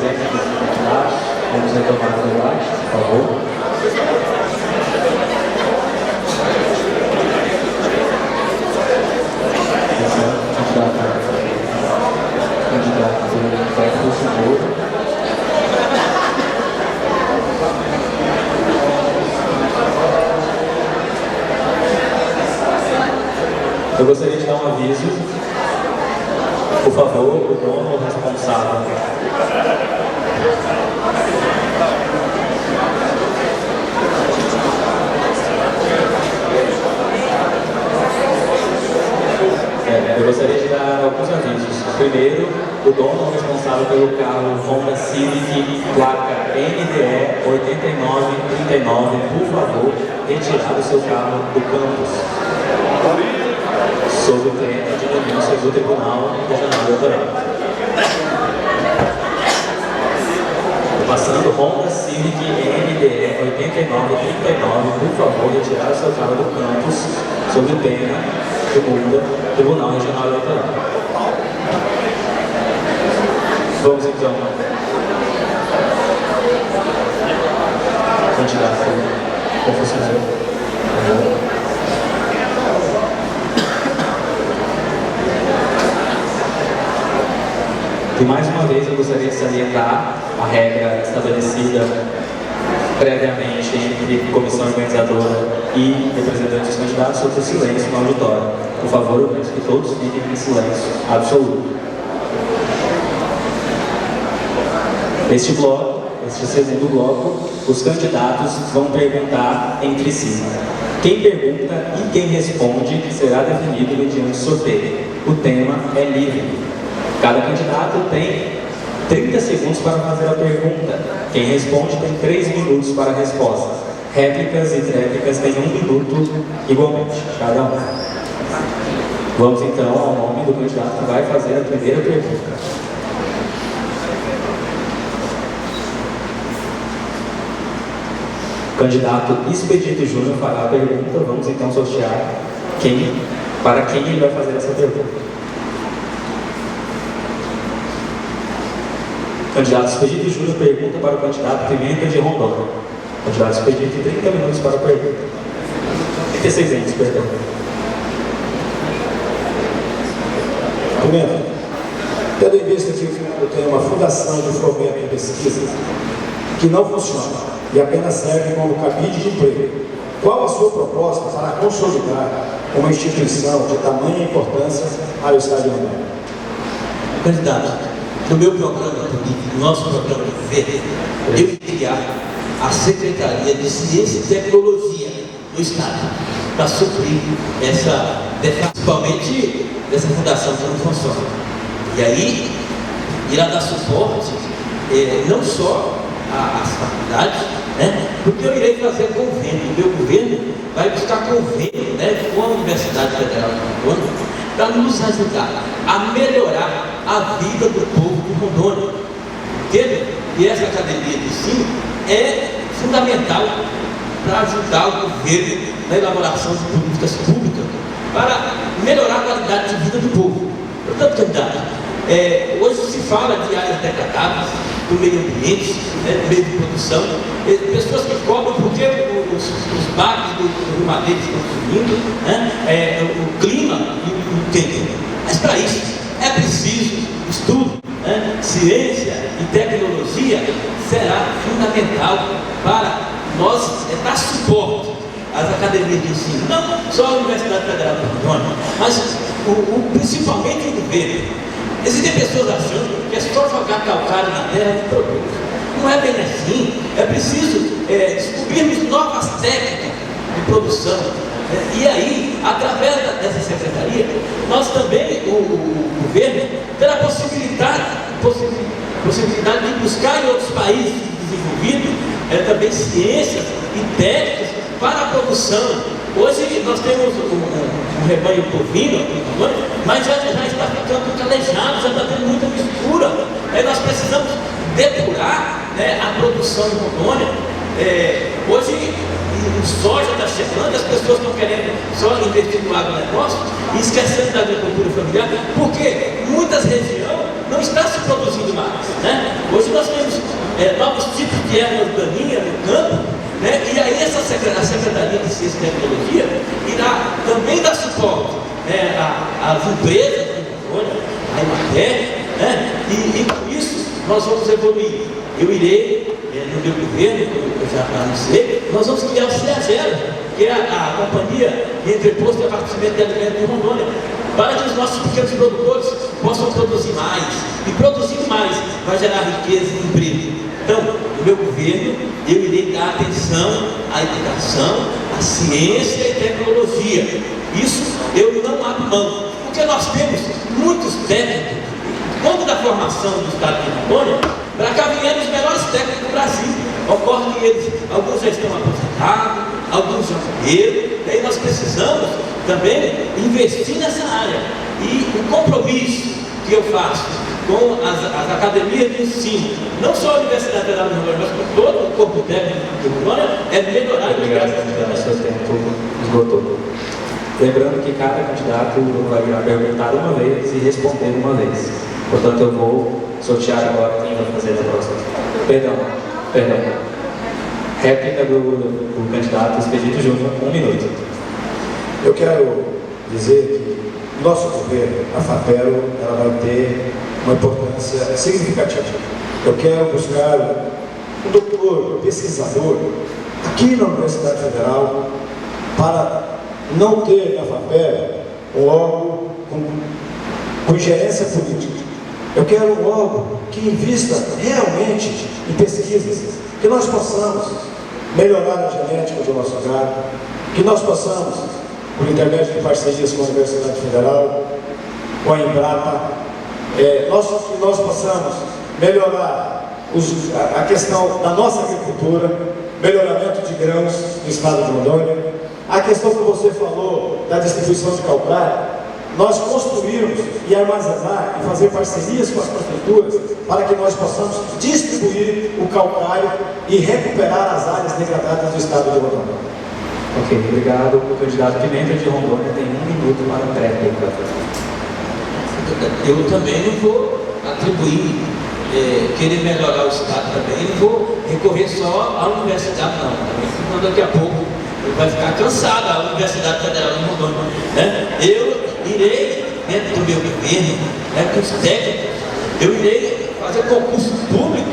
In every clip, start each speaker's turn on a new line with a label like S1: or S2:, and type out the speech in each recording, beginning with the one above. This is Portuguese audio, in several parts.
S1: presentes dos candidatos. Vamos retomar o debate, por favor. Candidato Beto Seguro. Eu gostaria de dar um aviso. Por favor, o dono ou responsável. Eu gostaria de dar alguns avisos. Primeiro, o dono ou responsável pelo carro Honda Civic, placa NDE 8939, por favor, retirar o seu carro do campus, sob pena de denúncia do Tribunal Regional Eleitoral. Passando, Honda Civic NDE 8939, por favor, retirar o seu carro do campus, sob pena de multa do Tribunal Regional Eleitoral. Vamos então. Candidato Confucionário. E mais uma vez eu gostaria de salientar a regra estabelecida previamente entre comissão organizadora e representantes dos candidatos sobre o silêncio no auditório. Por favor, eu peço que todos fiquem em silêncio absoluto. Neste bloco, este segundo bloco, os candidatos vão perguntar entre si. Quem pergunta e quem responde será definido mediante sorteio. O tema é livre. Cada candidato tem 30 segundos para fazer a pergunta. Quem responde tem 3 minutos para a resposta. Réplicas e tréplicas têm 1 minuto igualmente, cada um. Vamos então ao nome do candidato que vai fazer a primeira pergunta. Candidato Expedito Júnior fará a pergunta. Vamos então sortear para quem ele vai fazer essa pergunta. Candidato Expedito Júnior pergunta para o candidato Pimenta de Rondônia. Candidato Expedito, 30 minutos para a pergunta. 36 minutos, perdão.
S2: Pimenta, tendo em vista que o FINADO tem uma fundação de fomento e pesquisa que não funciona e apenas serve como cabide de emprego, qual a sua proposta para consolidar uma instituição de tamanha importância para o Estado de Rondônia?
S3: Candidato, no meu programa político, no nosso programa de governo, eu ia criar a Secretaria de Ciência e Tecnologia do Estado para suprir principalmente dessa fundação que não funciona. E aí, irá dar suporte não só às faculdades, né? Porque eu irei fazer convênio. O meu governo vai buscar convênio, né, com a Universidade Federal de Rondônia para nos ajudar a melhorar a vida do povo de Rondônia. Entende? E essa academia de ensino é fundamental para ajudar o governo na elaboração de políticas públicas para melhorar a qualidade de vida do povo. Portanto, candidato, hoje se fala de áreas degradadas, do meio ambiente, né, do meio de produção, pessoas que cobram porque os barcos do Madeira estão subindo, né, o clima e o tempo. Mas para isso é preciso estudo, né, ciência e tecnologia será fundamental para nós dar suporte às academias de ensino, não só a Universidade Federal de Rondônia, mas principalmente o governo. Existem pessoas achando que é só jogar calcário na terra e produz. Não é bem assim. É preciso descobrirmos novas técnicas de produção. E aí, através dessa secretaria, nós também, o governo, terá a possibilidade de buscar em outros países desenvolvidos também ciências e técnicas para a produção. Hoje nós temos um rebanho bovino, mas já está ficando calejado, já está tendo muita mistura. Nós precisamos depurar, né, a produção em Rondônia. Hoje o soja está chegando, as pessoas estão querendo só investir no agronegócio e esquecendo da agricultura familiar, porque muitas regiões não está se produzindo mais, né? Hoje nós temos novos tipos de ervas daninhas no campo, né? E aí a Secretaria de Ciência e Tecnologia irá também dar suporte, né, às empresas de Rondônia, à Emater, né? E com isso nós vamos evoluir. Eu irei, no meu governo, como eu já anunciei, nós vamos criar o CEAGERO, que é a Companhia de Entreposto e Abastecimento de Alimentos de Rondônia, para que os nossos pequenos produtores possam produzir mais. E produzindo mais vai gerar riqueza e emprego. Então, no meu governo, eu irei dar atenção à educação, à ciência e tecnologia. Isso eu não abro mão, porque nós temos muitos técnicos. Quando da formação do Estado de Rondônia, para cá vieram os melhores técnicos do Brasil. Ocorre que eles, alguns já estão aposentados, alguns já morreram, e aí nós precisamos também investir nessa área. E o compromisso que eu faço com as academias de ensino, não só a Universidade Federal de Rondônia, mas com todo o corpo técnico de Rondônia, é melhorar a
S1: Obrigado, seu tempo esgotou. Lembrando que cada candidato vai perguntar uma vez e responder uma vez. Portanto, eu vou sortear agora quem vai fazer a próxima. Perdão. Réplica do candidato Expedito Júnior, 1 minuto.
S2: Eu quero dizer que nosso governo, a FAPERO, ela vai ter uma importância significativa. Eu quero buscar um doutor, um pesquisador, aqui na Universidade Federal, para não ter na FAPERO um órgão com ingerência política. Eu quero um órgão que invista realmente em pesquisas, que nós possamos melhorar a genética do nosso gado, que nós possamos, por intermédio de parcerias com a Universidade Federal, com a Embrapa, que nós possamos melhorar a questão da nossa agricultura, melhoramento de grãos no estado de Rondônia, a questão que você falou da distribuição de calcário, nós construirmos e armazenar e fazer parcerias com as prefeituras para que nós possamos distribuir o calcário e recuperar as áreas degradadas do estado de Rondônia.
S1: Ok, obrigado. O candidato Pimenta de Rondônia tem 1 minuto para a réplica.
S3: Eu também não vou atribuir, querer melhorar o estado também, não vou recorrer só à universidade, não. Porque daqui a pouco vai ficar cansada a Universidade Federal de Rondônia, né? Eu irei, dentro do meu governo, com os técnicos, eu irei fazer concurso público,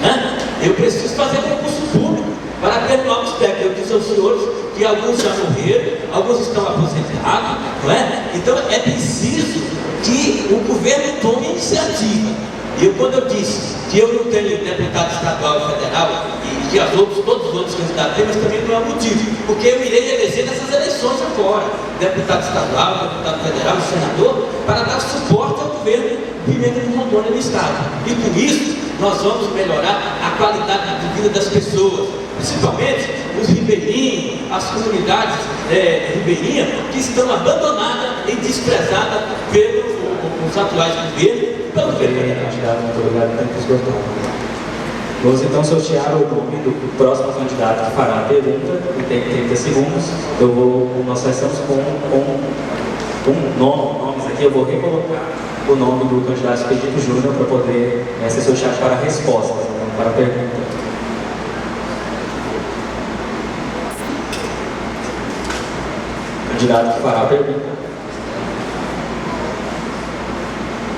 S3: né? Eu preciso fazer concurso público para ter novos técnicos. Eu disse aos senhores que alguns já morreram, alguns estão aposentados, não é? Então é preciso que o governo tome iniciativa. E quando eu disse que eu não tenho deputado estadual e federal, e que todos os outros candidatos têm, mas também não é motivo, porque eu irei eleger nessas eleições agora, deputado estadual, deputado federal, senador, para dar suporte ao governo Pimenta de Rondônia no estado. E com isso, nós vamos melhorar a qualidade de vida das pessoas, principalmente os ribeirinhos, as comunidades ribeirinhas que estão abandonadas e desprezadas pelos atuais governos.
S1: Muito obrigado, tempo esgotado. Vamos então sortear o nome do próximo candidato que fará a pergunta, que tem 30 segundos. Nós estamos com nomes aqui, eu vou recolocar o nome do candidato Expedito Júnior para poder ser sorteado para a resposta, não para a pergunta. Candidato que fará a pergunta.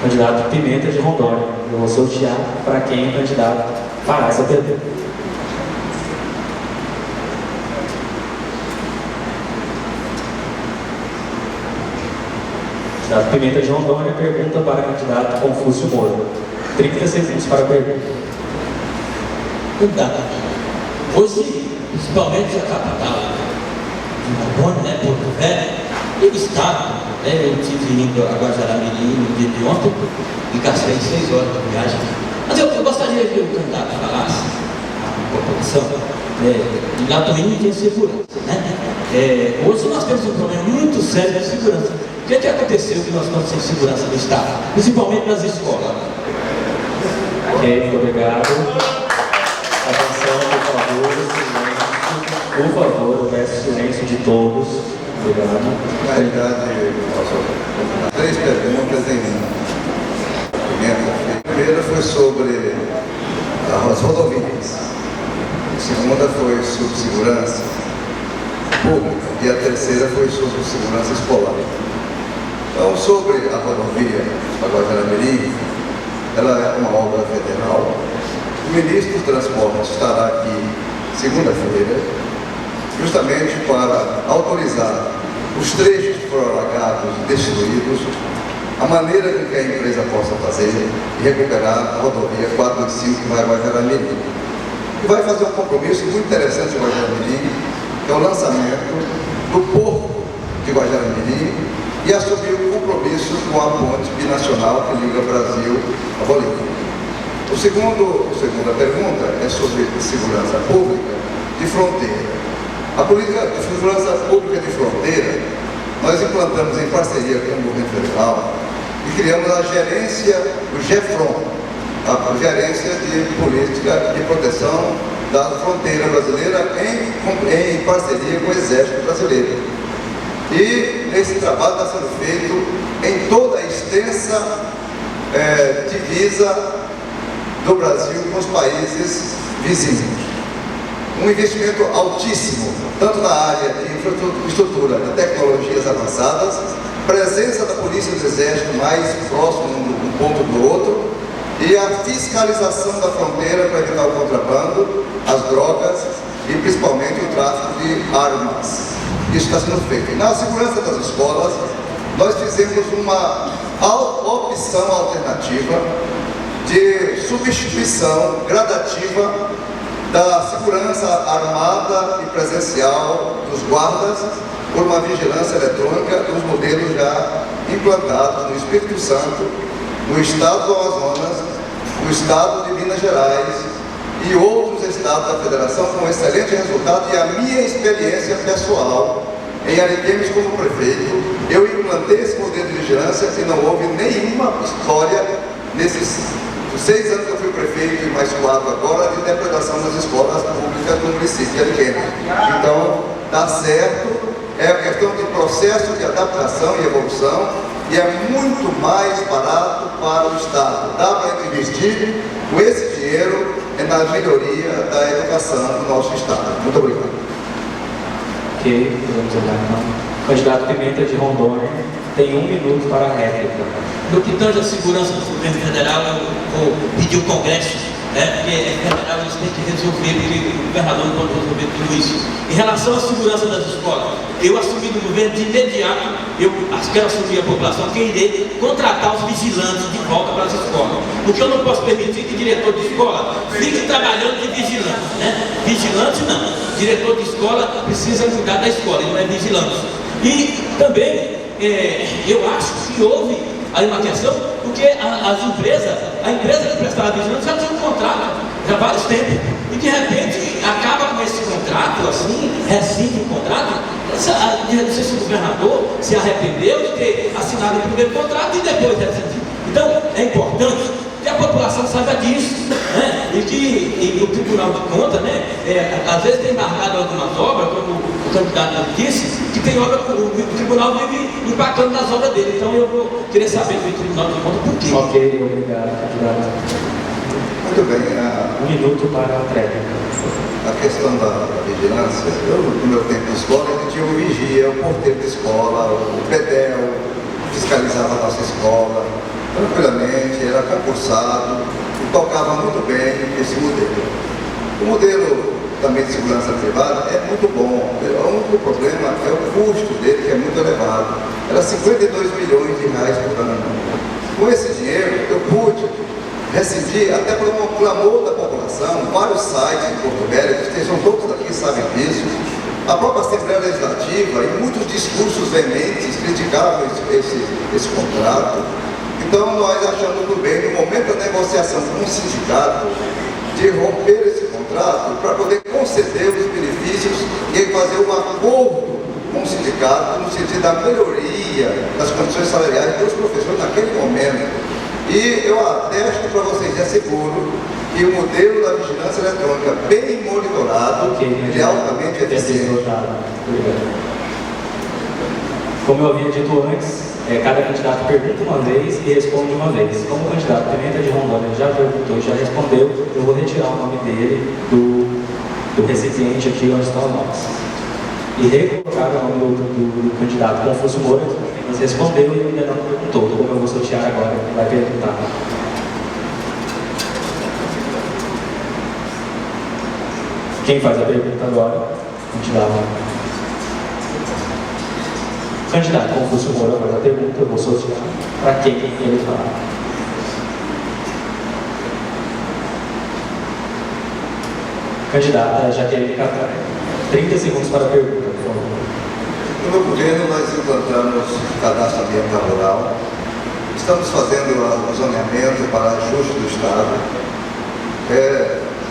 S1: Candidato Pimenta de Rondônia. Eu vou sortear para quem o candidato fará essa pergunta. Candidato Pimenta de Rondônia pergunta para o candidato Confúcio Moura. 30 segundos para a pergunta.
S3: Candidato, hoje, principalmente a capital de Rondônia, Porto Velho, e o estado, eu estive indo a Guajará-Mirim no dia de ontem e gastei 6 horas de viagem. Mas eu gostaria que o candidato falasse a população, e lá também não tem segurança, né? Hoje nós temos um problema muito sério de segurança. O que aconteceu que nós estamos sem segurança no estado, principalmente nas escolas?
S1: Ok, muito obrigado. Atenção, por favor, silêncio. Por favor, eu peço silêncio de todos. Obrigado.
S4: Na realidade, 3 perguntas em 1. depoimento. A primeira foi sobre as rodovias, a segunda foi sobre segurança pública e a terceira foi sobre segurança escolar. Então, sobre a rodovia da Guajará-Mirim, ela é uma obra federal. O ministro do Transporte estará aqui segunda-feira, justamente para autorizar os trechos que foram alagados e destruídos, a maneira com que a empresa possa fazer e recuperar a rodovia 425 que vai a Guajará-Mirim. E vai fazer um compromisso muito interessante em Guajará-Mirim, que é o lançamento do porto de Guajará-Mirim e assumir o compromisso com a ponte binacional que liga o Brasil à Bolívia. A segunda pergunta é sobre segurança pública de fronteira. A política de segurança pública de fronteira, nós implantamos em parceria com o governo federal e criamos a gerência do GEFRON, a gerência de política de proteção da fronteira brasileira em parceria com o Exército Brasileiro. E esse trabalho está sendo feito em toda a extensa divisa do Brasil com os países vizinhos. Um investimento altíssimo, tanto na área de infraestrutura, de tecnologias avançadas, presença da Polícia e do Exército mais próximo um ponto do outro, e a fiscalização da fronteira para evitar o contrabando, as drogas e principalmente o tráfico de armas. Isso está sendo feito. E na segurança das escolas, nós fizemos uma opção alternativa de substituição gradativa da segurança armada e presencial dos guardas por uma vigilância eletrônica dos modelos já implantados no Espírito Santo, no estado do Amazonas, no estado de Minas Gerais e outros estados da federação com excelente resultado. E a minha experiência pessoal em Ariquemes como prefeito, eu implantei esse modelo de vigilância e não houve nenhuma história nesses 6 anos que eu fui prefeito e mais 4 agora de interpretação das escolas públicas do município de Ariquemes. Então, dá certo, é questão de processo de adaptação e evolução e é muito mais barato para o Estado. Dá para investir com esse dinheiro na melhoria da educação do nosso Estado. Muito obrigado.
S1: Ok, vamos olhar então. Candidato Pimenta de Rondônia tem 1 minuto para a réplica.
S3: No que tange a segurança do governo federal, eu vou pedir o Congresso, porque é federal, eles têm que resolver, porque o governador não pode resolver tudo isso. Em relação à segurança das escolas, eu assumi do governo de imediato, eu quero assumir a população, que irei contratar os vigilantes de volta para as escolas. Porque eu não posso permitir que diretor de escola fique trabalhando de vigilante. Vigilante não. Diretor de escola precisa cuidar da escola, ele não é vigilante. E também, eu acho que houve aí uma questão, porque as empresas, a empresa que prestava vigilância já tinha um contrato, já há vários tempos, e de repente acaba com esse contrato, assim, rescinde o contrato. Não sei se o governador se arrependeu de ter assinado o primeiro contrato e depois rescindiu. Então, é importante que a população saiba disso, e que o Tribunal de Contas, às vezes tem embargado algumas obras, como o candidato disse, que tem obra que o Tribunal vive impactando nas obras dele. Então eu vou querer saber do Tribunal de Contas por quê.
S1: Ok, obrigado, candidato.
S4: Muito bem.
S1: 1 minuto para a réplica.
S4: A questão da vigilância, no meu tempo de escola, a gente tinha o vigia, o porteiro de escola, o pedel, fiscalizava a nossa escola tranquilamente, era concursado e tocava muito bem esse modelo. O modelo também de segurança privada é muito bom, o único problema é o custo dele, que é muito elevado. Era 52 milhões de reais por ano. Com esse dinheiro eu pude rescindir, até por um clamor da população, vários sites de Porto Velho, que estejam todos aqui sabem disso, a própria Assembleia Legislativa e muitos discursos veementes criticavam esse contrato. Então nós achamos tudo bem, no momento da negociação com o sindicato, de romper esse contrato para poder conceder os benefícios e fazer um acordo com o sindicato no sentido da melhoria das condições salariais dos professores naquele momento. E eu atesto para vocês, e asseguro, que o modelo da vigilância eletrônica bem monitorado e altamente eficiente.
S1: Como eu havia dito antes, cada candidato pergunta uma vez e responde uma vez. Como o candidato Pimenta de Rondônia já perguntou e já respondeu, eu vou retirar o nome dele do recipiente aqui onde estão os nomes. E recolocar o nome do candidato Confúcio Moura, que apenas respondeu e ainda não perguntou. Como eu vou sortear agora, ele vai perguntar. Quem faz a pergunta agora? Candidato Confúcio Moura faz a pergunta, eu vou sortear para quem ele fala. Candidata Jaqueline Catar, 30 segundos para a pergunta, por favor.
S4: No meu governo, nós implantamos o cadastro ambiental rural, estamos fazendo o zoneamento para ajuste do Estado,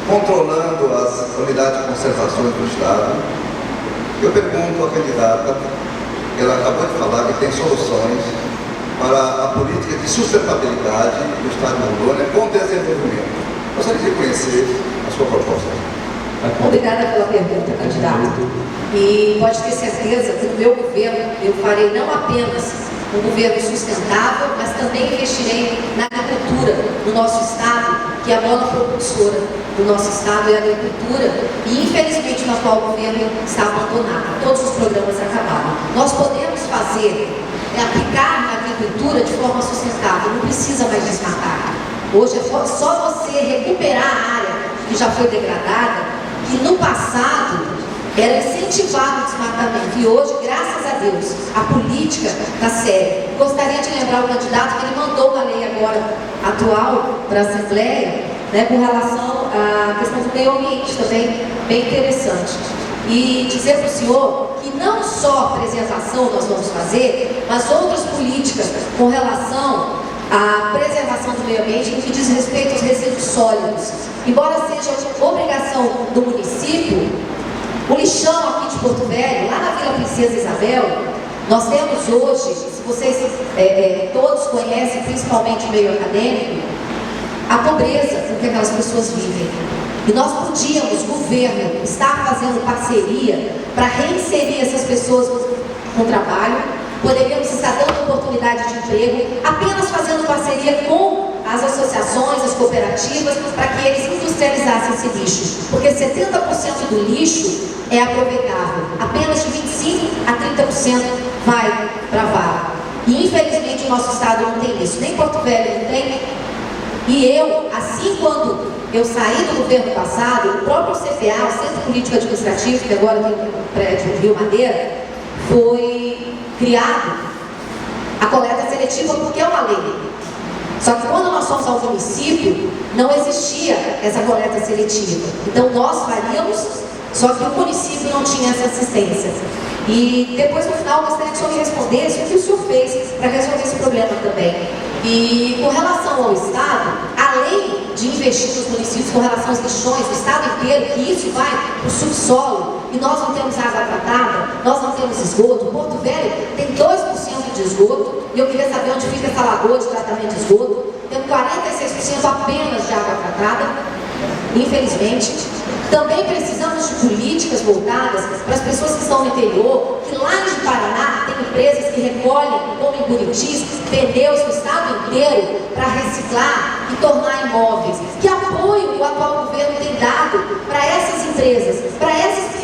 S4: controlando as unidades de conservação do Estado. Eu pergunto à candidata, ela acabou de falar que tem soluções para a política de sustentabilidade do Estado de Rondônia com desenvolvimento. Gostaria de conhecer a sua proposta.
S5: Obrigada pela pergunta, candidato. E pode ter certeza que no meu governo eu farei não apenas um governo sustentável, mas também investirei na agricultura no nosso Estado, que é a mola propulsora do nosso Estado é a agricultura, e infelizmente no atual governo está abandonado. Todos os programas acabaram. Nós podemos aplicar na agricultura de forma sustentável, não precisa mais desmatar. Hoje é só você recuperar a área que já foi degradada, que no passado era incentivado o desmatamento, e hoje, graças a Deus, a política está séria. Gostaria de lembrar o candidato que ele mandou uma lei agora atual para a Assembleia, com relação à questão do meio ambiente também, bem interessante. E dizer para o senhor que não só preservação nós vamos fazer, mas outras políticas com relação à preservação do meio ambiente no que diz respeito aos resíduos sólidos. Embora seja obrigação do município, o lixão aqui de Porto Velho, lá na Vila Princesa Isabel, nós temos hoje, se vocês todos conhecem, principalmente o meio acadêmico, a pobreza com que aquelas pessoas vivem. E nós podíamos, governo, estar fazendo parceria para reinserir essas pessoas com trabalho, poderíamos estar dando oportunidade de emprego, apenas fazendo parceria com as associações, as cooperativas, para que eles industrializassem esse lixo. Porque 70% do lixo é aproveitável, apenas de 25% a 30% vai para a vaga. E infelizmente o nosso estado não tem isso, nem Porto Velho não tem. E eu, assim quando eu saí do governo passado, o próprio CPA, o Centro Político Administrativo, que agora tem um prédio em Rio Madeira, foi criado a coleta seletiva porque é uma lei. Só que quando nós fomos ao município, não existia essa coleta seletiva. Então nós faríamos, só que o município não tinha essa assistência. E depois, no final, eu gostaria que o senhor me respondesse o que o senhor fez para resolver esse problema também. E com relação ao Estado, além de investir nos municípios com relação aos lixões, o Estado inteiro, que isso vai para o subsolo, e nós não temos água tratada, nós não temos esgoto. Porto Velho tem 2% de esgoto, e eu queria saber onde fica essa lagoa de tratamento de esgoto. Temos 46% apenas de água tratada, infelizmente. Também precisamos de políticas voltadas para as pessoas que estão no interior, que lá em Paraná tem empresas que recolhem, como em Buritis, pneus do estado inteiro para reciclar e tornar imóveis. Que apoio o atual governo tem dado para essas empresas, para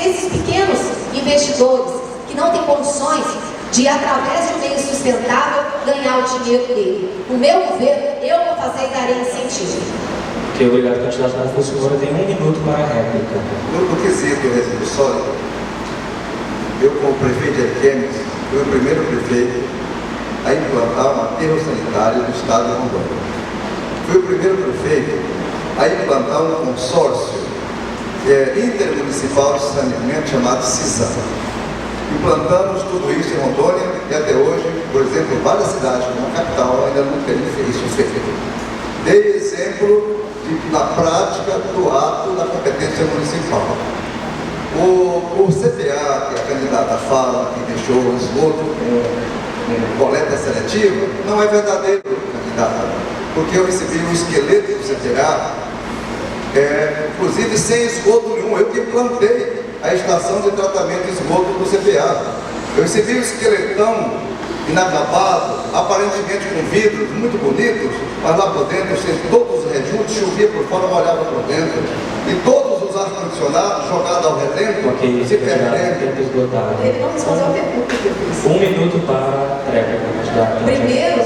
S5: esses pequenos investidores que não têm condições de, através de um meio sustentável, ganhar o dinheiro dele. O meu governo, eu vou fazer e darei incentivo.
S1: Ok, obrigado, candidato Confúcio Moura. Tem 1 minuto para a réplica.
S4: No quesito do resíduo sólido, eu, como prefeito de Ariquemes, fui o primeiro prefeito a implantar um aterro sanitário no estado de Rondônia. Fui o primeiro prefeito a implantar um consórcio intermunicipal de saneamento chamado CISAM. Implantamos tudo isso em Rondônia e até hoje, por exemplo, várias cidades como a capital ainda não tem isso feito. Dei exemplo na prática do ato da competência municipal. O CPA, que a candidata fala, que deixou o esgoto com coleta seletiva, não é verdadeiro, candidata, porque eu recebi o esqueleto do CPA, inclusive sem esgoto nenhum. Eu que implantei a estação de tratamento de esgoto do CPA. Eu recebi o esqueletão inacabado, aparentemente com vidros muito bonitos, mas lá por dentro, todos os rejuntos, chovia por fora, molhava por dentro. E todos os ar-condicionados jogados ao relento,
S1: Ok,
S4: se
S1: candidato,
S4: perdendo.
S1: tempo esgotado.
S5: Ele não respondeu a pergunta que eu fiz.
S1: 1 minuto para a tréplica, candidato.
S5: Primeiro,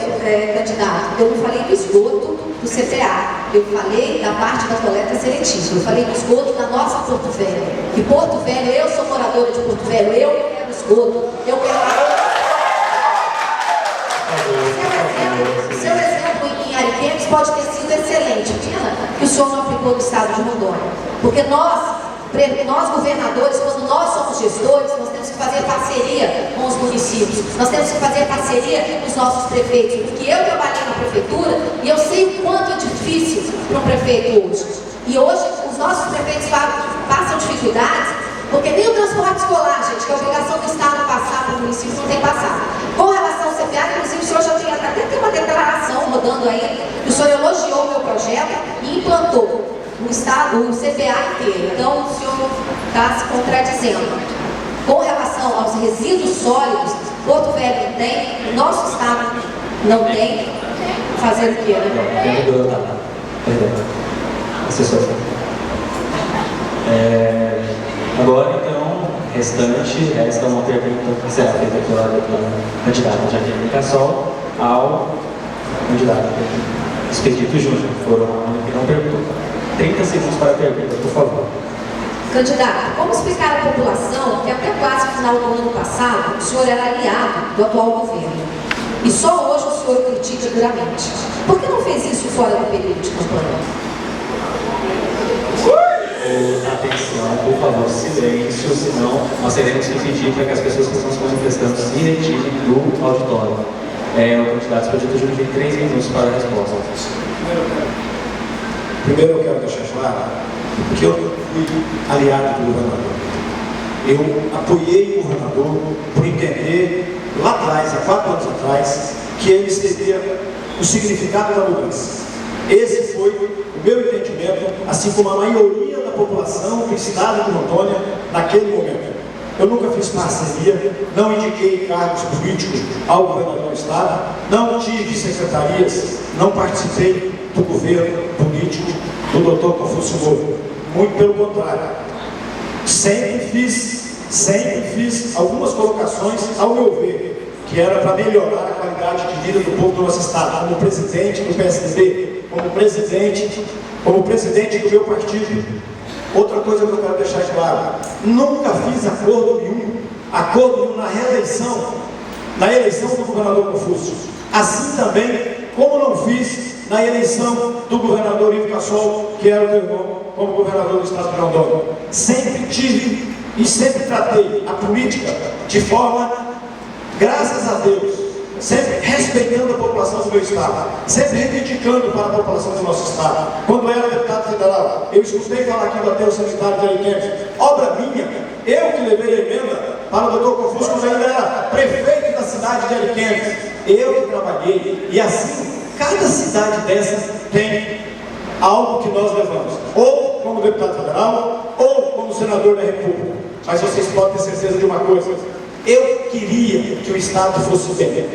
S5: candidato, eu não falei do esgoto do CPA, eu falei da parte da coleta seletiva, eu falei do esgoto da nossa Porto Velho. E Porto Velho, eu sou moradora de Porto Velho, eu quero esgoto, eu quero... Seu exemplo em Ariquemes pode ter sido excelente, pena que o senhor não aplicou no estado de Rondônia, porque nós governadores, quando nós somos gestores, nós temos que fazer parceria com os municípios, nós temos que fazer parceria com os nossos prefeitos, porque eu trabalhei na prefeitura e eu sei o quanto é difícil para um prefeito hoje. E hoje os nossos prefeitos passam dificuldades, porque nem o transporte escolar, gente, que é a obrigação do Estado passar para o município, não tem passado. Com relação ao CPA, inclusive o senhor já tem uma declaração rodando aí, que o senhor elogiou o meu projeto e implantou o Estado, o CPA inteiro. Então o senhor está se contradizendo. Com relação aos resíduos sólidos, Porto Velho não tem, o nosso Estado não tem. Fazer o quê, né?
S1: Tempo esgotado. Perdão. Assessor. Agora, então, resta uma pergunta que será feita pela candidata Jaqueline Cassol ao candidato Expedito Júnior. Foram que não perguntou. 30 segundos para a pergunta, por favor.
S5: Candidato, como explicar à população que até quase o final do ano passado o senhor era aliado do atual governo e só hoje o senhor critica duramente? Por que não fez isso fora do período de campanha?
S1: Atenção, por favor, silêncio, senão nós teremos que pedir para que as pessoas que estão se manifestando se retirem do auditório. O candidato Expedito Júnior tem 3 minutos para a resposta.
S2: Primeiro eu quero deixar claro que eu fui aliado do governador. Eu apoiei o governador por entender lá atrás, há 4 anos atrás, que ele teria o significado da mudança. Esse foi o meu entendimento, assim como a maioria da população do estado de Rondônia naquele momento. Eu nunca fiz parceria, não indiquei cargos políticos ao governador do estado, não tive secretarias, não participei do governo político do doutor Confúcio Moura. Muito pelo contrário. Sempre fiz algumas colocações, ao meu ver, que era para melhorar a qualidade de vida do povo do nosso estado, como presidente do PSDB, como presidente do meu partido. Outra coisa que eu quero deixar claro: nunca fiz acordo nenhum na eleição do governador Confúcio. Assim também como não fiz na eleição do governador Ivo Cassol, que era o meu irmão, como governador do estado de Rondônia. Sempre tive e sempre tratei a política de forma, graças a Deus, sempre respeitando a população do meu estado, sempre reivindicando para a população do nosso estado. Quando eu era deputado federal, eu escutei falar aqui do aterro sanitário de Ariquemes, obra minha, eu que levei a emenda para o doutor Confúcio, quando ainda era prefeito da cidade de Ariquemes, eu que trabalhei, e assim, cada cidade dessa tem algo que nós levamos, ou como deputado federal, ou como senador da República. Mas vocês podem ter certeza de uma coisa: eu queria que o estado fosse bem.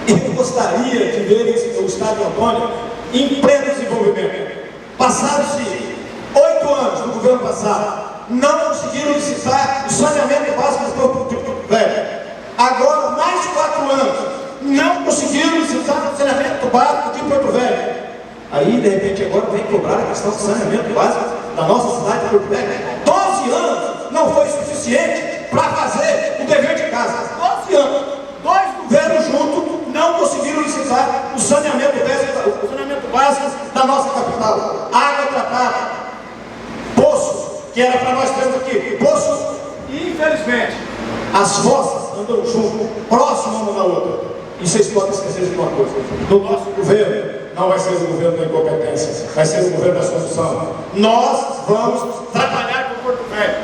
S2: Eu gostaria de ver o estado de Rondônia em pleno desenvolvimento. Passaram-se 8 anos do governo passado, não conseguiram licitar o saneamento básico do Porto Velho. Agora, mais 4 anos, não conseguiram licitar o saneamento básico de Porto Velho. Aí, de repente, agora vem cobrar a questão do saneamento básico da nossa cidade de Porto Velho. 12 anos não foi suficiente para fazer o dever de casa. 12 anos. 2 governos juntos não conseguiram licitar o saneamento básico da nossa capital. Água tratada, poço, que era para nós termos aqui, poço, e infelizmente as fossas andam juntas, próximas uma da outra. E vocês podem esquecer de uma coisa: no nosso governo não vai ser o governo da incompetência, vai ser o governo da solução. Nós vamos trabalhar com Porto Velho,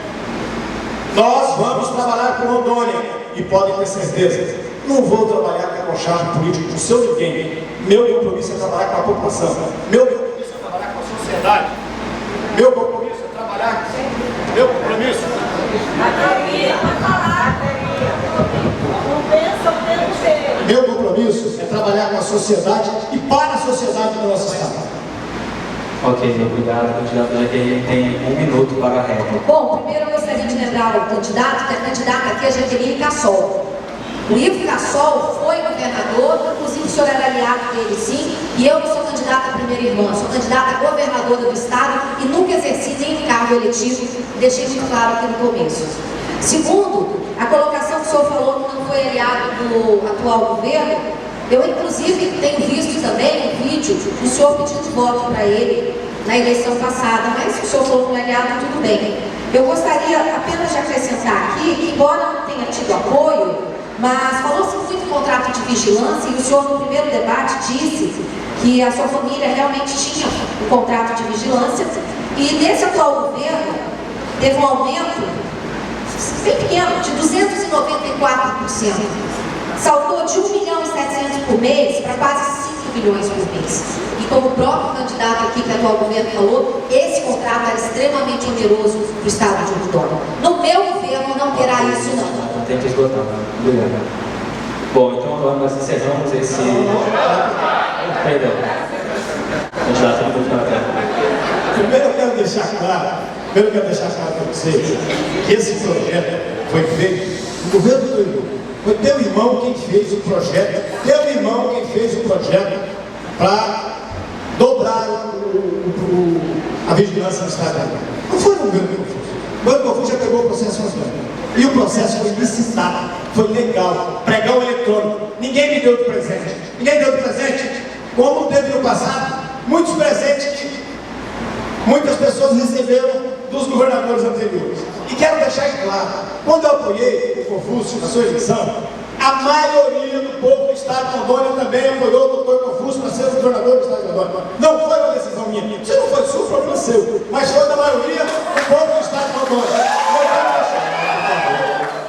S2: nós vamos trabalhar com Rondônia, e podem ter certeza, não vou trabalhar com charme político do seu ninguém. Meu compromisso é trabalhar com a população, meu compromisso é trabalhar com a sociedade, meu compromisso é trabalhar com meu compromisso. Meu sociedade e para a sociedade do nosso Estado.
S1: Ok, obrigado, candidato. Já que ele tem 1 minuto para a réplica.
S5: Bom, primeiro eu gostaria de lembrar ao candidato que a candidata aqui é Jaqueline Cassol. O Ivo Cassol foi governador, inclusive o senhor era aliado dele, sim, e eu não sou candidata a primeira irmã, sou candidata a governadora do estado e nunca exerci nenhum cargo eletivo, deixei muito claro aqui no começo. Segundo, a colocação que o senhor falou que não foi aliado do atual governo, eu inclusive tenho visto também um vídeo do senhor pedindo voto para ele na eleição passada, mas se o senhor falou que não é aliado, tudo bem. Eu gostaria apenas de acrescentar aqui que, embora não tenha tido apoio, mas falou-se muito em contrato de vigilância e o senhor no primeiro debate disse que a sua família realmente tinha um contrato de vigilância e nesse atual governo teve um aumento bem pequeno, de 294%. Saltou de 1,7 milhão por mês para quase 5 milhões por mês. E como o próprio candidato aqui que o atual governo falou, esse contrato era extremamente oneroso para o estado de Rondônia. No meu governo não terá isso não.
S1: Tem que esgotar. Obrigado. Bom, então agora nós encerramos esse... Perdão. Candidato do candidato.
S2: Primeiro eu quero deixar claro para vocês que esse projeto foi feito no governo do Rio. Foi teu irmão quem fez o projeto, para dobrar a vigilância no estado. Não foi no governo Confuso. O governo Confuso já pegou o processo nos anos. E o processo foi licitado, foi legal, pregão eletrônico. Ninguém me deu de presente. Como teve no passado, muitos presentes que muitas pessoas receberam dos governadores anteriores. E quero deixar claro, quando eu apoiei o Confúcio na sua eleição, a maioria do povo do estado de Rondônia também apoiou o doutor Confúcio para ser o governador do estado de Rondônia. Não foi uma decisão minha. Se não foi sua, o problema é seu. Mas foi da maioria do povo do estado de Rondônia.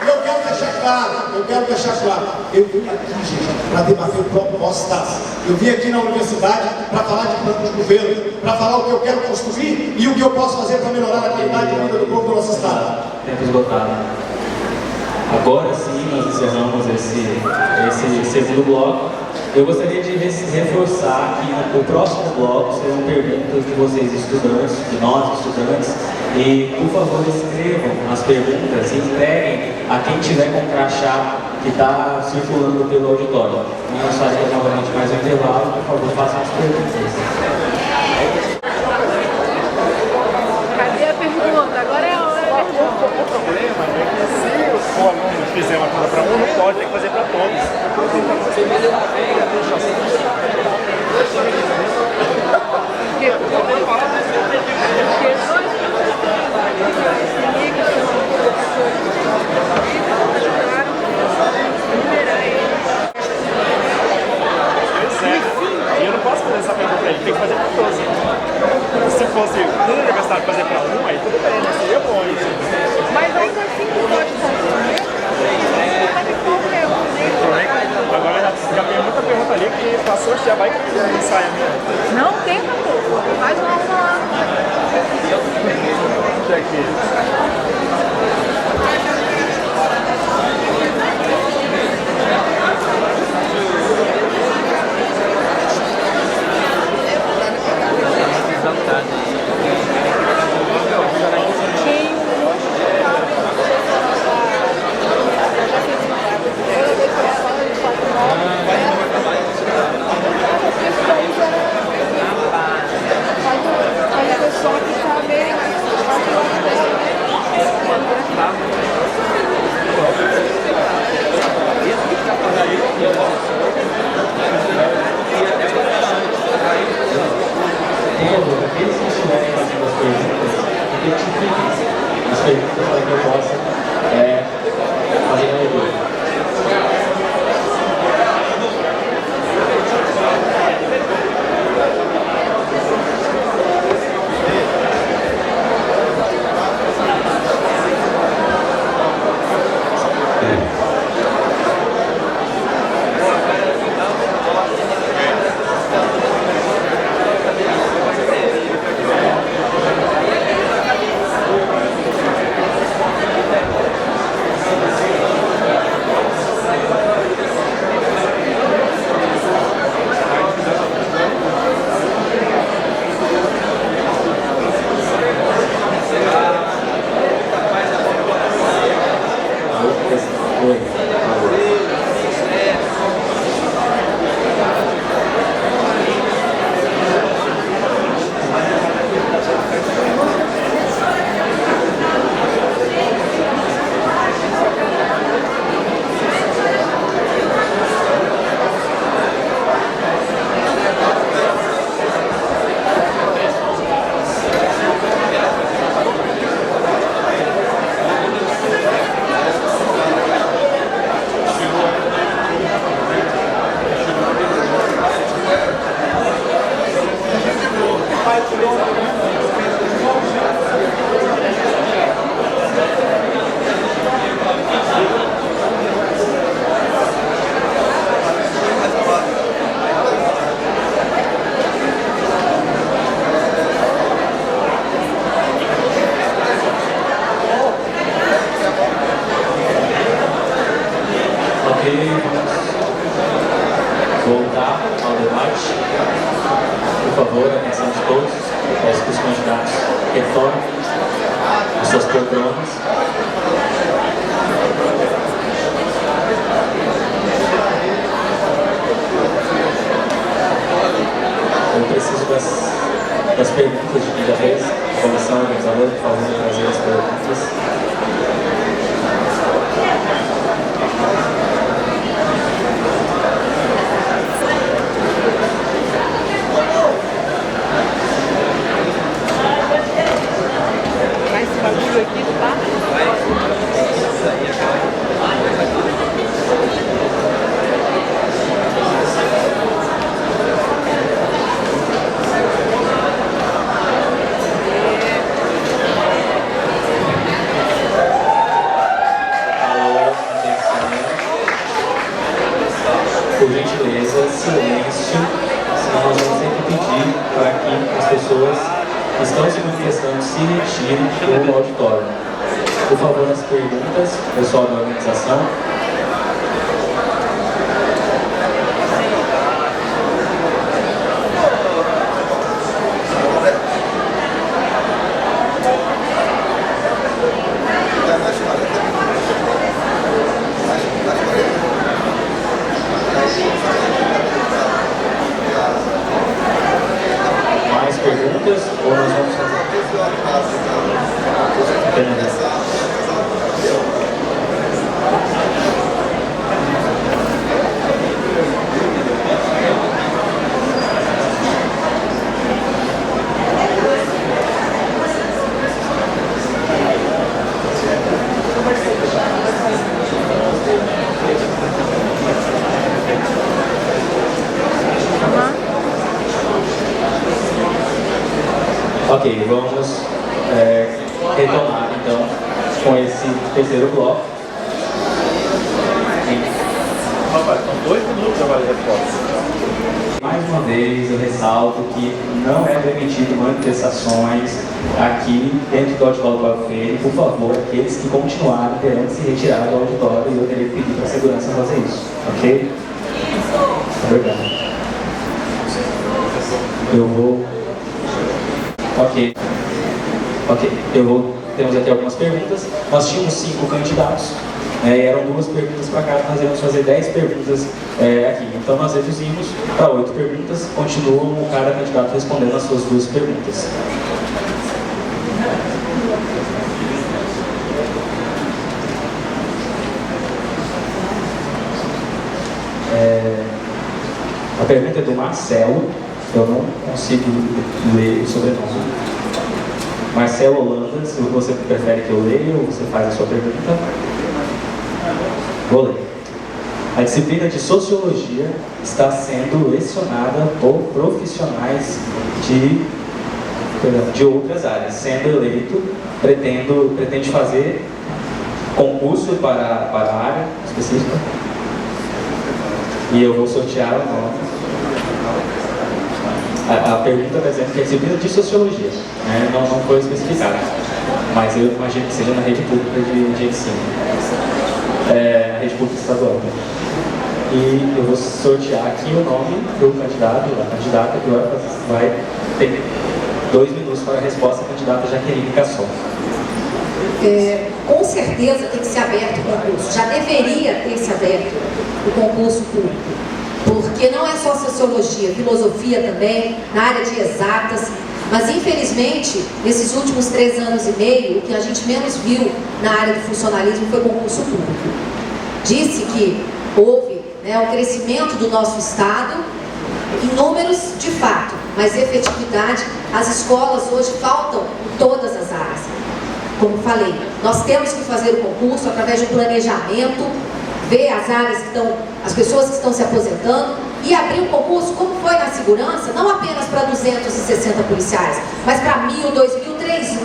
S2: Eu quero deixar claro, eu vim aqui, gente, para debater propostas. Eu vim aqui na universidade para falar de plano de governo, para falar o que eu quero construir e o que eu posso fazer para melhorar a qualidade de vida do povo do nosso estado.
S1: Tempo esgotado. Agora sim, nós encerramos esse segundo bloco. Eu gostaria de reforçar que o próximo bloco serão perguntas de vocês estudantes, de nós estudantes, e por favor escrevam as perguntas e entreguem a quem tiver com crachá que está circulando pelo auditório. Nós faremos novamente mais um intervalo, por favor façam as perguntas.
S6: Cadê a pergunta? Agora é a hora da pergunta.
S7: O problema é que se o aluno fizer uma coisa para um, não pode, tem que fazer para todos. E eu não posso fazer essa pergunta para ele, tem que fazer para todos. Se fosse no universitário fazer para um, aí tudo bem, né? Seria bom isso.
S6: Mas ainda assim não pode fazer.
S7: Agora já tem muita pergunta ali que passou, já vai que não sai mesmo.
S6: Não tenta, pô. Faz uma aula lá.
S7: Deixa aqui.
S1: Aqueles que estiverem fazendo as perguntas, identifiquem as perguntas para que eu possa fazer a leitura. chat. Por favor, atenção de todos. Peço que os candidatos retornem os seus programas. Eu preciso das perguntas de cada vez. Comissão organizadora, por favor, trazer as perguntas.
S6: Esse bagulho aqui, tá?
S1: Por gentileza, silêncio, senão nós vamos ter que pedir para que as pessoas que estão se manifestando se retirem do auditório. Por favor, as perguntas, pessoal da organização. Mais perguntas ou nós vamos fazer? Apenas. Ok, vamos retomar então com esse terceiro bloco.
S7: Rapaz, são 2 minutos agora de resposta.
S1: Mais uma vez eu ressalto que não é permitido manifestações aqui dentro do auditório do Alfeire. Por favor, aqueles que continuarem terão que se retirar do auditório e eu terei que pedir para a segurança fazer isso, ok? Obrigado. Eu vou... Ok, temos aqui algumas perguntas. Nós tínhamos 5 candidatos, eram 2 perguntas para cada, nós íamos fazer 10 perguntas aqui. Então nós reduzimos para 8 perguntas, continuam cada candidato respondendo as suas 2 perguntas. A pergunta é do Marcelo. Eu não consigo ler o sobrenome. Marcelo Holanda, se você prefere que eu leia ou você faz a sua pergunta. Vou ler. A disciplina de Sociologia está sendo lecionada por profissionais de outras áreas. Sendo eleito, pretende fazer concurso para a área específica. E eu vou sortear o nome. A pergunta está dizendo que é disciplina de Sociologia, né? Não foi especificado, mas eu imagino que seja na rede pública de ensino, na rede pública estadual. E eu vou sortear aqui o nome do candidato, da candidata, que vai ter 2 minutos para a resposta. A candidata Jaqueline Casson.
S5: Com certeza tem que ser aberto o concurso, já deveria ter se aberto o concurso público. Porque não é só sociologia, filosofia também, na área de exatas, mas infelizmente, nesses últimos 3 anos e meio, o que a gente menos viu na área do funcionalismo foi concurso público. Disse que houve o crescimento do nosso Estado em números de fato, mas efetividade, as escolas hoje faltam em todas as áreas. Como falei, nós temos que fazer o concurso através de um planejamento, ver as áreas que estão, as pessoas que estão se aposentando e abrir um concurso, como foi na segurança, não apenas para 260 policiais, mas para 1.000, 2.000,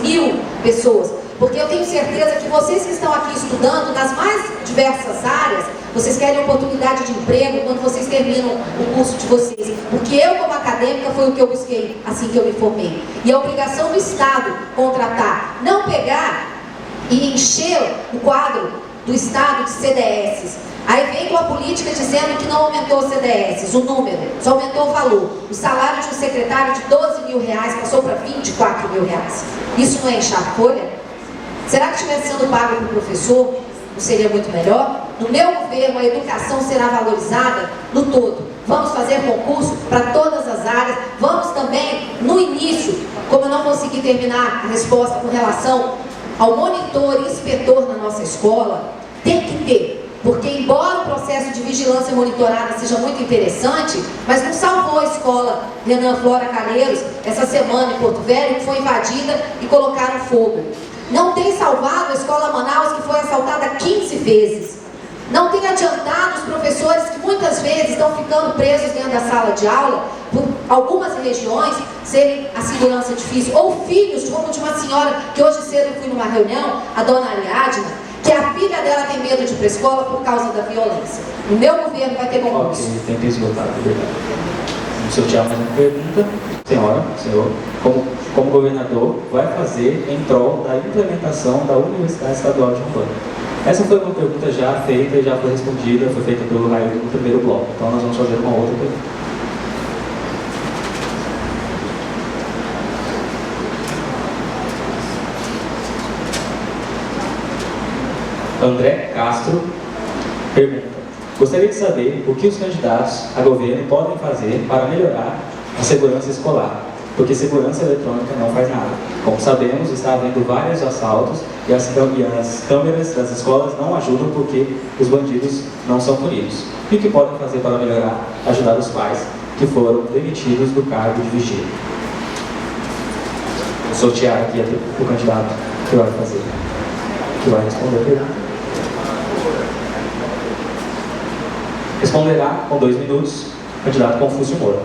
S5: 3.000 pessoas. Porque eu tenho certeza que vocês que estão aqui estudando nas mais diversas áreas, vocês querem oportunidade de emprego quando vocês terminam o curso de vocês. Porque eu, como acadêmica, foi o que eu busquei assim que eu me formei. E a obrigação do Estado contratar, não pegar e encher o quadro do estado de CDS. Aí vem com a política dizendo que não aumentou o CDS, o número, só aumentou o valor. O salário de um secretário de 12 mil reais passou para 24 mil reais. Isso não é inchar a folha? Será que estivesse sendo pago para o professor, não seria muito melhor? No meu governo, a educação será valorizada no todo. Vamos fazer concurso para todas as áreas. Vamos também, no início, como eu não consegui terminar a resposta com relação ao monitor e inspetor na nossa escola, tem que ter. Porque embora o processo de vigilância monitorada seja muito interessante, mas não salvou a escola Renan Flora Calheiros essa semana em Porto Velho, que foi invadida e colocaram fogo. Não tem salvado a escola Manaus, que foi assaltada 15 vezes. Não tem adiantado os professores que muitas vezes estão ficando presos dentro da sala de aula, por algumas regiões serem a segurança difícil, ou filhos, como de uma senhora que hoje cedo eu fui numa reunião, a dona Ariadna, que a filha dela tem medo de ir para a escola por causa da violência. No meu governo vai ter concurso.
S1: Ok, tempo esgotado, é verdade. Vamos sortear mais uma pergunta. Senhora, senhor, como governador, vai fazer em prol da implementação da Universidade Estadual de Rondônia? Essa foi uma pergunta já feita e já foi respondida, foi feita pelo Raio no primeiro bloco. Então nós vamos fazer uma outra pergunta. André Castro pergunta: gostaria de saber o que os candidatos a governo podem fazer para melhorar a segurança escolar, porque segurança eletrônica não faz nada. Como sabemos, está havendo vários assaltos e as câmeras das escolas não ajudam porque os bandidos não são punidos. O que podem fazer para melhorar, ajudar os pais que foram demitidos do cargo de vigia? Vou sortear aqui o candidato que vai fazer, que vai responder a pergunta. Responderá com 2 minutos o candidato Confúcio Moura.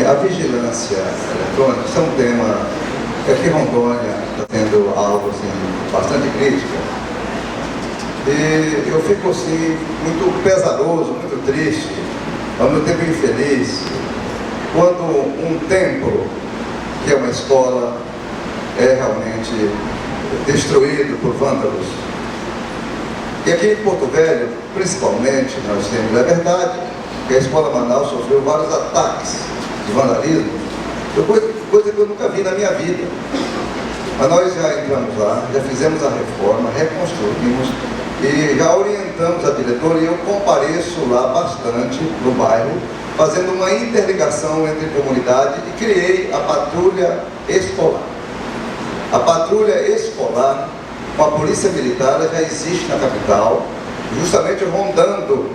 S4: A vigilância eletrônica é um tema que aqui em Rondônia está tendo algo assim, bastante crítica. E eu fico assim, muito pesaroso, muito triste, ao mesmo tempo infeliz, quando um templo, que é uma escola, é realmente destruído por vândalos. E aqui em Porto Velho, principalmente, nós temos a verdade que a escola Manaus sofreu vários ataques de vandalismo, coisa que eu nunca vi na minha vida. Mas nós já entramos lá, já fizemos a reforma, reconstruímos e já orientamos a diretora, e eu compareço lá bastante no bairro, fazendo uma interligação entre comunidade, e criei a patrulha escolar. A patrulha escolar com a polícia militar já existe na capital, justamente rondando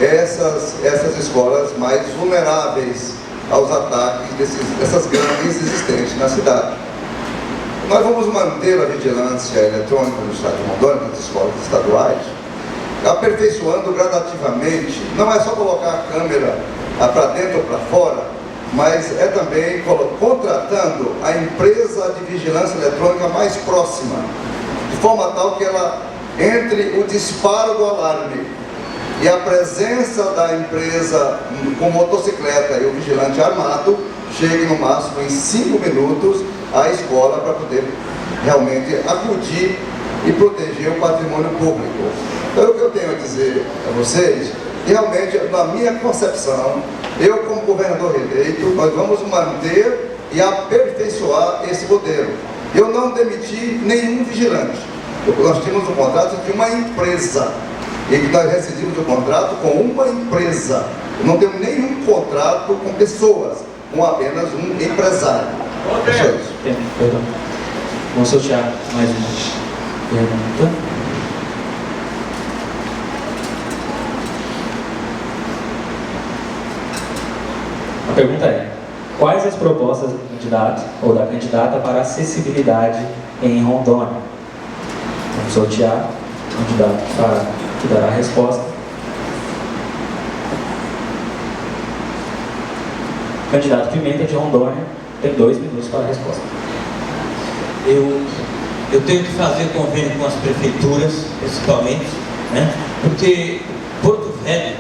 S4: essas escolas mais vulneráveis aos ataques dessas gangues existentes na cidade. Nós vamos manter a vigilância eletrônica no estado de Rondônia, nas escolas estaduais, aperfeiçoando gradativamente. Não é só colocar a câmera para dentro ou para fora, mas é também contratando a empresa de vigilância eletrônica mais próxima, de forma tal que ela, entre o disparo do alarme e a presença da empresa com motocicleta e o vigilante armado, chegue no máximo em 5 minutos à escola para poder realmente acudir e proteger o patrimônio público. Então, o que eu tenho a dizer a vocês, realmente, na minha concepção, eu como governador eleito, nós vamos manter e aperfeiçoar esse modelo. Eu não demiti nenhum vigilante. Nós tínhamos um contrato de uma empresa, e que nós decidimos o contrato com uma empresa. Não temos nenhum contrato com pessoas, com apenas um empresário. É só isso.
S1: Perdão. Vamos sortear mais uma pergunta. A pergunta é: quais as propostas do candidato ou da candidata para acessibilidade em Rondônia? Vamos sortear o candidato que dará a resposta. Candidato Pimenta de Rondônia tem 2 minutos para a resposta.
S3: Eu tenho que fazer convênio com as prefeituras, principalmente, né? Porque Porto Velho,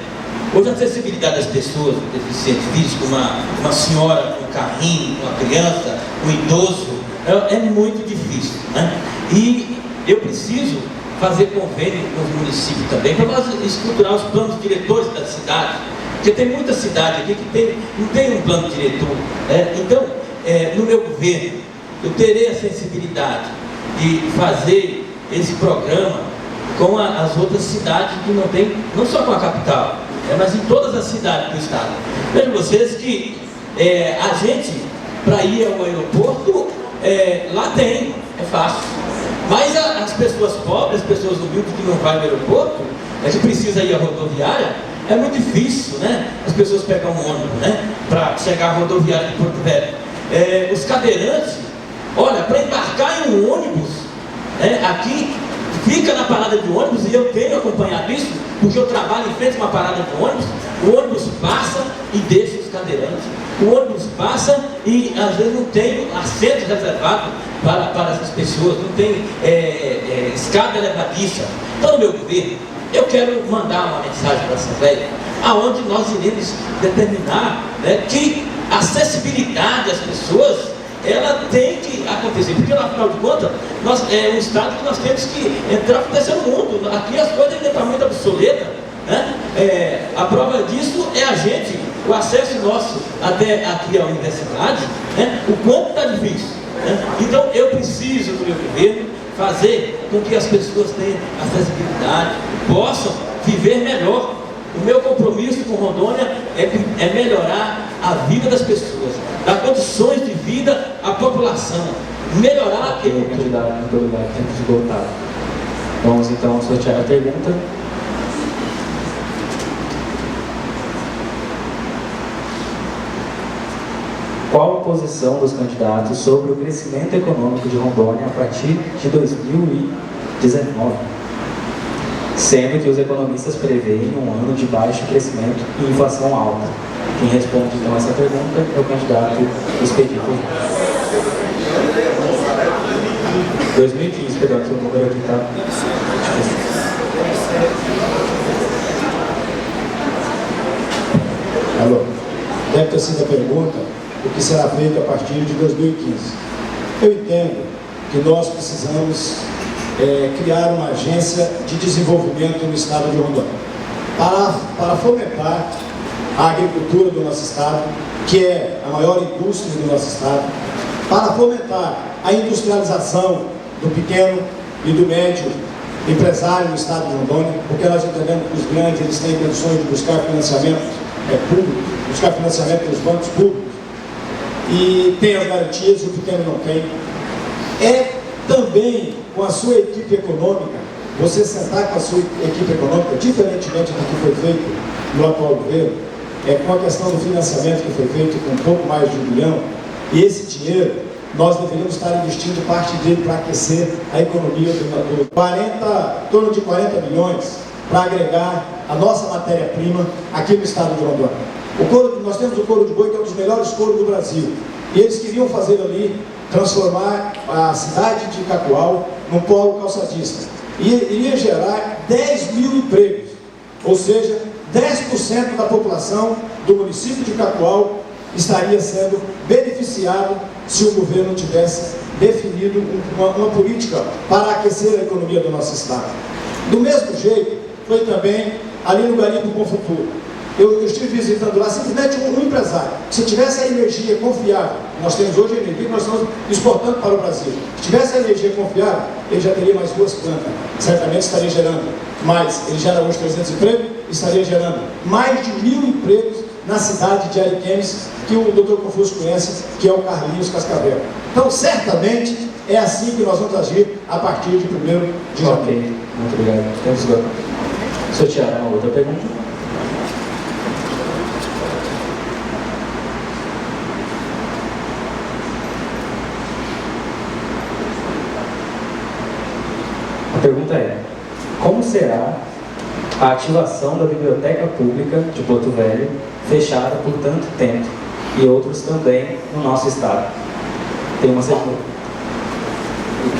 S3: hoje a acessibilidade das pessoas deficientes físicos, uma senhora com um carrinho, uma criança, um idoso, é muito difícil, né? E eu preciso fazer convênio com os municípios também, para nós estruturar os planos diretores da cidade. Porque tem muita cidade aqui que não tem um plano diretor. Então, no meu governo, eu terei a sensibilidade de fazer esse programa com as outras cidades que não tem, não só com a capital, mas em todas as cidades do estado. Vejam vocês que a gente, para ir ao aeroporto, lá tem, é fácil. Mas as pessoas pobres, as pessoas humildes que não vão ao aeroporto, que precisa ir à rodoviária, é muito difícil, né? As pessoas pegam um ônibus, né? Para chegar à rodoviária de Porto Velho. Os cadeirantes, olha, para embarcar em um ônibus, aqui, fica na parada de ônibus, e eu tenho acompanhado isso, porque eu trabalho em frente a uma parada de ônibus, o ônibus passa e deixa os cadeirantes. O ônibus passa e às vezes não tem assento reservado para essas pessoas, não tem escada elevadiça. Então, no meu governo, eu quero mandar uma mensagem para a Assembleia, aonde nós iremos determinar, que a acessibilidade às pessoas, ela tem que acontecer, porque afinal de contas, é um estado que nós temos que entrar para o terceiro mundo. Aqui as coisas ainda estão muito obsoletas, né? A prova disso é a gente, o acesso nosso até aqui à universidade, o quanto está difícil. Então eu preciso do meu governo fazer com que as pessoas tenham acessibilidade, possam viver melhor. O meu compromisso com Rondônia é melhorar a vida das pessoas, dar condições de vida à população, melhorar aquele
S1: candidato, muito obrigado, tempo esgotado. Vamos então sortear a pergunta. Qual a posição dos candidatos sobre o crescimento econômico de Rondônia a partir de 2019? Sendo que os economistas preveem um ano de baixo crescimento e inflação alta. Quem responde então essa pergunta é o candidato Expedito. 2015, perdão, que o número aqui está difícil.
S2: Alô, deve ter sido a pergunta o que será feito a partir de 2015. Eu entendo que nós precisamos criar uma agência de desenvolvimento no estado de Rondônia para fomentar a agricultura do nosso estado, que é a maior indústria do nosso estado, para fomentar a industrialização do pequeno e do médio empresário no estado de Rondônia, porque nós entendemos que os grandes eles têm condições de buscar financiamento público, buscar financiamento dos bancos públicos, e tem as garantias, o pequeno não tem. Também com a sua equipe econômica, você sentar com a sua equipe econômica, diferentemente do que foi feito no atual governo, com a questão do financiamento que foi feito com um pouco mais de 1 bilhão, e esse dinheiro nós deveríamos estar investindo parte dele para aquecer a economia do em torno de 40 milhões para agregar a nossa matéria-prima aqui no estado de Rondônia. Nós temos o couro de boi, que é um dos melhores couros do Brasil, e eles queriam fazer ali, transformar a cidade de Cacoal num polo calçadista, e iria gerar 10 mil empregos, ou seja, 10% da população do município de Cacoal estaria sendo beneficiado se o governo tivesse definido uma política para aquecer a economia do nosso estado. Do mesmo jeito, foi também ali no Garimpo Bom Futuro. Eu estive visitando lá, simplesmente um empresário, se tivesse a energia confiável, nós temos hoje a energia que nós estamos exportando para o Brasil, se tivesse a energia confiável, ele já teria mais 2 plantas, certamente estaria gerando mais, ele gera hoje 300 empregos, estaria gerando mais de 1.000 empregos na cidade de Ariquemes, que o Dr. Confuso conhece, que é o Carlinhos Cascavel. Então, certamente, é assim que nós vamos agir a partir de 1º de janeiro.
S1: Ok, muito obrigado. Temos agora. Sortear uma outra pergunta. A pergunta é: como será a ativação da Biblioteca Pública de Porto Velho, fechada por tanto tempo, e outros também no nosso estado? Tem uma segunda.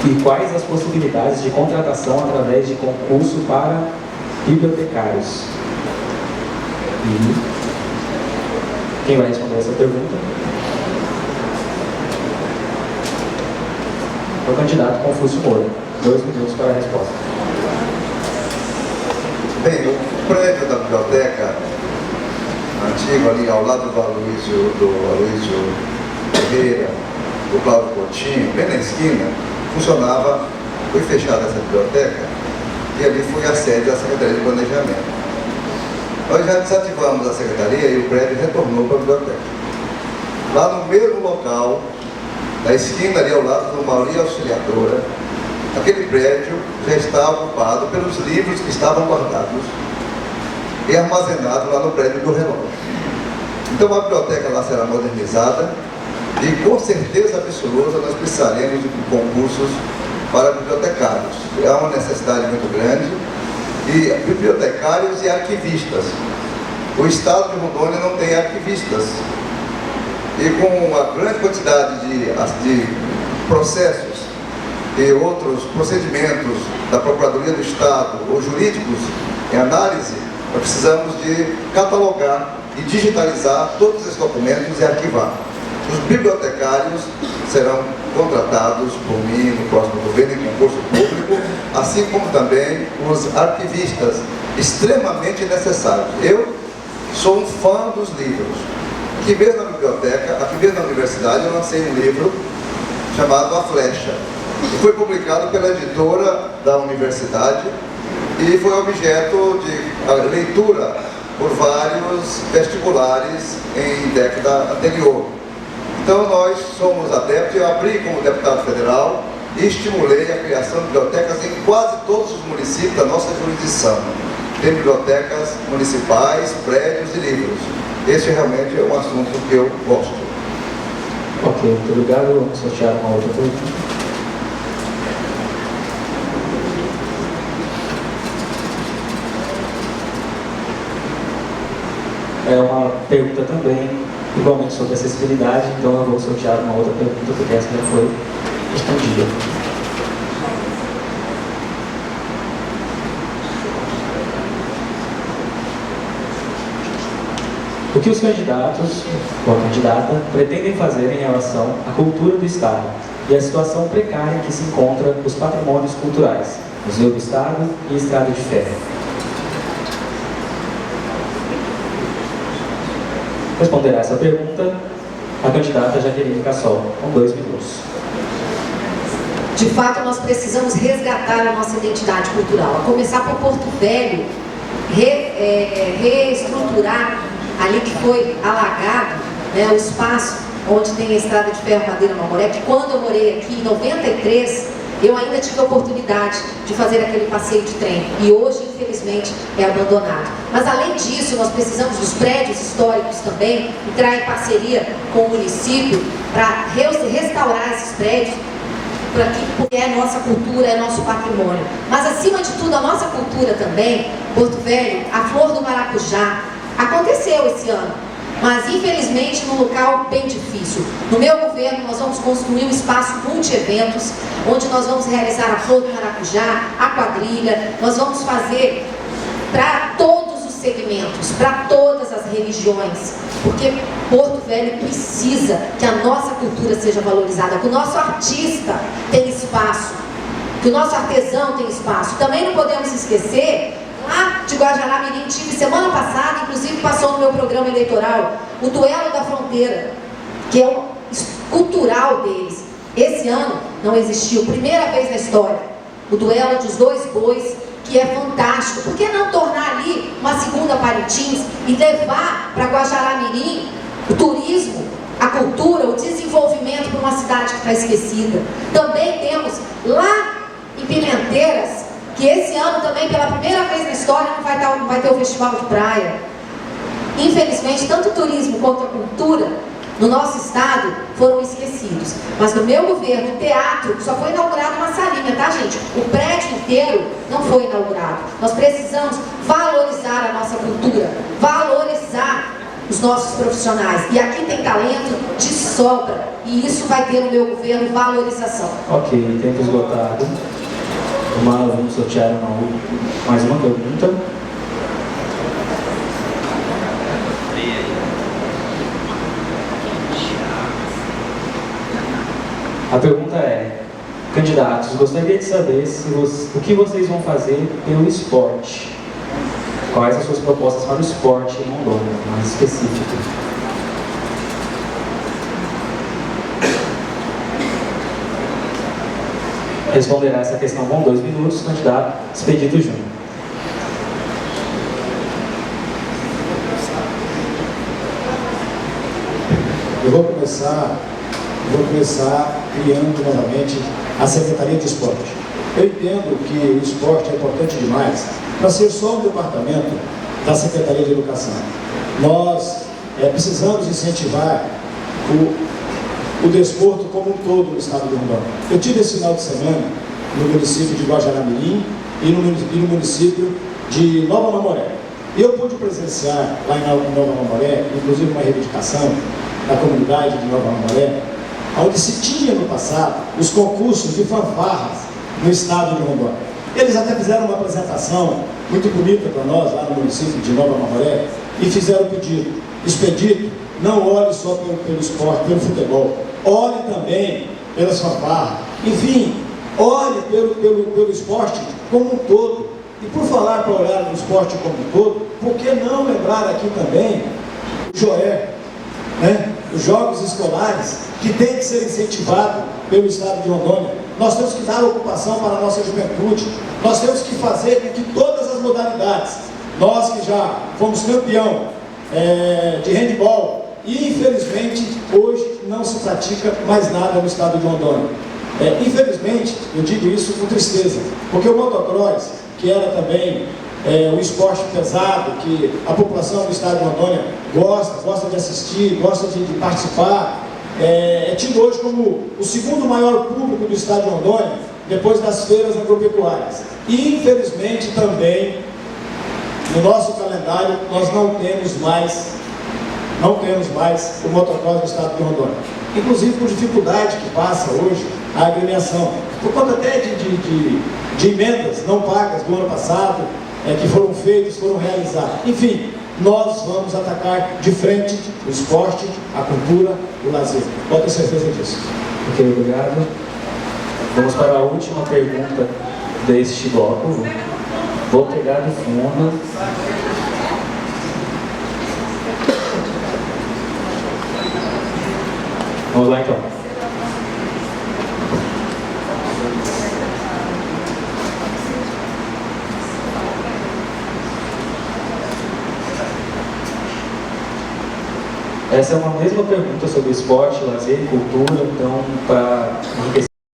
S1: E quais as possibilidades de contratação através de concurso para bibliotecários? E quem vai responder essa pergunta? o candidato Confúcio Moura. 2 minutos para a resposta.
S4: Bem, o prédio da biblioteca antigo ali ao lado do Aloysio Ferreira, do Cláudio Coutinho, bem na esquina, funcionava, foi fechada essa biblioteca e ali foi a sede da Secretaria de Planejamento. Nós já desativamos a secretaria e o prédio retornou para a biblioteca. Lá no mesmo local, na esquina ali ao lado do Maria Auxiliadora, aquele prédio já está ocupado pelos livros que estavam guardados e armazenados lá no prédio do relógio. Então a biblioteca lá será modernizada e com certeza absoluta nós precisaremos de concursos para bibliotecários. Há uma necessidade muito grande de bibliotecários e arquivistas. O estado de Rondônia não tem arquivistas. E com a grande quantidade de processos e outros procedimentos da Procuradoria do Estado ou jurídicos em análise, nós precisamos de catalogar e digitalizar todos esses documentos e arquivar. Os bibliotecários serão contratados por mim no próximo governo em concurso público, assim como também os arquivistas, extremamente necessários. Eu sou um fã dos livros. Aqui mesmo na biblioteca, aqui mesmo na universidade, eu lancei um livro chamado A Flecha, que foi publicado pela editora da universidade e foi objeto de leitura por vários vestibulares em década anterior. Então nós somos adeptos, eu abri como deputado federal e estimulei a criação de bibliotecas em quase todos os municípios da nossa jurisdição. Tem bibliotecas municipais, prédios e livros. Esse realmente é um assunto que eu gosto.
S1: Ok, muito obrigado. Vamos sortear uma outra pergunta. É uma pergunta também, igualmente sobre acessibilidade, então eu vou sortear uma outra pergunta, porque essa já foi respondida. O que os candidatos ou a candidata pretendem fazer em relação à cultura do Estado e à situação precária em que se encontram os patrimônios culturais, Museu do Estado e Estrada de Ferro? Responderá essa pergunta a candidata Jaqueline Cassol, com 2 minutos.
S5: De fato, nós precisamos resgatar a nossa identidade cultural, a começar por Porto Velho, reestruturar ali que foi alagado, né, o espaço onde tem a Estrada de Ferro Madeira Mamoré, que quando eu morei aqui em 93, eu ainda tive a oportunidade de fazer aquele passeio de trem e hoje, infelizmente, é abandonado. Mas além disso, nós precisamos dos prédios históricos também, entrar em parceria com o município para restaurar esses prédios, porque é nossa cultura, é nosso patrimônio. Mas acima de tudo, a nossa cultura também, Porto Velho, a Flor do Maracujá, aconteceu esse ano, mas infelizmente num local bem difícil. No meu governo nós vamos construir um espaço multi-eventos, onde nós vamos realizar a Flor do Maracujá, a quadrilha, nós vamos fazer para todos os segmentos, para todas as religiões, porque Porto Velho precisa que a nossa cultura seja valorizada, que o nosso artista tenha espaço, que o nosso artesão tenha espaço. Também não podemos esquecer lá de Guajará-Mirim, tive semana passada, inclusive passou no meu programa eleitoral, o Duelo da Fronteira, que é o cultural deles. Esse ano não existiu, primeira vez na história, o duelo dos 2 bois, que é fantástico. Por que não tornar ali uma segunda Parintins e levar para Guajará-Mirim o turismo, a cultura, o desenvolvimento para uma cidade que está esquecida? Também temos lá em Pimenteiras, que esse ano também, pela primeira vez na história, não vai ter o festival de praia. Infelizmente, tanto o turismo quanto a cultura no nosso estado foram esquecidos. Mas no meu governo, o teatro só foi inaugurado uma salinha, tá, gente? O prédio inteiro não foi inaugurado. Nós precisamos valorizar a nossa cultura, valorizar os nossos profissionais. E aqui tem talento de sobra. E isso vai ter no meu governo valorização.
S1: Ok, tempo esgotado. Vamos sortear mais uma pergunta. A pergunta é: Candidatos, gostaria de saber o que vocês vão fazer pelo esporte. Quais as suas propostas para o esporte em Rondônia, mais específico? Responderá essa questão com 2 minutos, candidato Expedito Júnior.
S2: Eu vou começar criando novamente a Secretaria de Esporte. Eu entendo que o esporte é importante demais para ser só um departamento da Secretaria de Educação. Nós precisamos incentivar o desporto como um todo no estado de Rondônia. Eu tive esse final de semana no município de Guajará-Mirim e no município de Nova Mamoré. E eu pude presenciar lá em Nova Mamoré, inclusive uma reivindicação da comunidade de Nova Mamoré, onde se tinha no passado os concursos de fanfarras no estado de Rondônia. Eles até fizeram uma apresentação muito bonita para nós lá no município de Nova Mamoré e fizeram o pedido: Expedito, não olhe só pelo esporte, pelo futebol, olhe também pelas fanfarras, enfim, olhe pelo esporte como um todo. E por falar para olhar no esporte como um todo, por que não lembrar aqui também o JOE, né? Os jogos escolares, que tem que ser incentivado pelo estado de Rondônia. Nós temos que dar ocupação para a nossa juventude, nós temos que fazer com que todas as modalidades, nós que já fomos campeão de handball, e infelizmente hoje não se pratica mais nada no estado de Rondônia. Infelizmente, eu digo isso com tristeza, porque o motocross, que era também um esporte pesado, que a população do estado de Rondônia gosta de assistir, gosta de participar, é tido hoje como o segundo maior público do estado de Rondônia, depois das feiras agropecuárias. E infelizmente também, no nosso calendário, nós não temos mais o motocross do estado de Rondônia. Inclusive por dificuldade que passa hoje a agremiação, por conta até de emendas não pagas do ano passado, que foram feitas, foram realizadas. Enfim, nós vamos atacar de frente o esporte, a cultura, o lazer. Pode ter certeza disso.
S1: Ok, obrigado. Vamos para a última pergunta deste bloco. Vou pegar do fundo. Vamos lá então. Essa é uma mesma pergunta sobre esporte, lazer e cultura, então para enriquecer